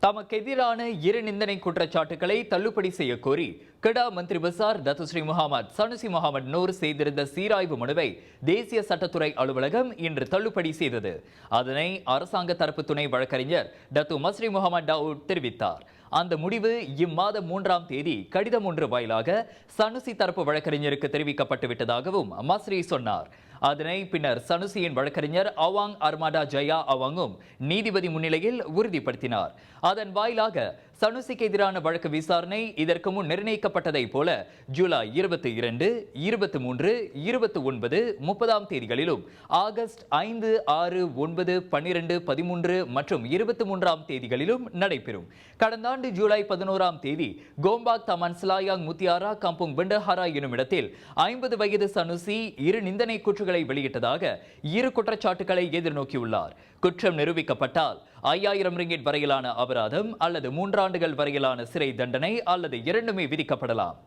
தமக்கு எதிரான இரு நிந்தனை குற்றச்சாட்டுகளை தள்ளுபடி செய்ய கோரி Kedah Menteri Besar Datuk Seri Muhammad Sanusi Muhammad Nor செய்திருந்த சீராய்வு மனுவை தேசிய சட்டத்துறை அலுவலகம் இன்று தள்ளுபடி செய்தது. அதனை அரசாங்க தரப்பு துணை வழக்கறிஞர் டத்து மஸ்ரி முகமது டவுட் தெரிவித்தார். அந்த முடிவு இம்மாதம் 3ஆம் தேதி கடிதம் ஒன்று வாயிலாக சனுசி தரப்பு வழக்கறிஞருக்கு தெரிவிக்கப்பட்டு விட்டதாகவும் மஸ்ரி சொன்னார். அதனை பின்னர் சனுசியின் வழக்கறிஞர் அவாங் அர்மாடா ஜயா அவாங்கும் நீதிபதி முன்னிலையில் உறுதிப்படுத்தினார். அதன் வாயிலாக சனுசிக்கு எதிரான வழக்கு விசாரணை இதற்கு முன் நிர்ணயிக்கப்பட்டதை போல ஜூலை 22, 23, 29, 30ஆம் தேதிகளிலும் ஆகஸ்ட் 5, 6, 9, 12, 13 மற்றும் 23ஆம் தேதிகளிலும் நடைபெறும். கடந்த ஆண்டு ஜூலை 11ஆம் தேதி கோம்பாக் தமன் ஸ்லாயாங் முத்தியாரா கம்புங் பெண்டஹாரா எனும் இடத்தில் 50 வயது சனுசி இரு நிந்தனை கூற்றுகளை வெளியிட்டதாக இரு குற்றச்சாட்டுகளை எதிர்நோக்கியுள்ளார். குற்றம் நிரூபிக்கப்பட்டால் 5000 ரிங்கிட் வரையிலான அபராதம் அல்லது 3 ஆண்டுகள் வரையிலான சிறை தண்டனை அல்லது இரண்டுமே விதிக்கப்படலாம்.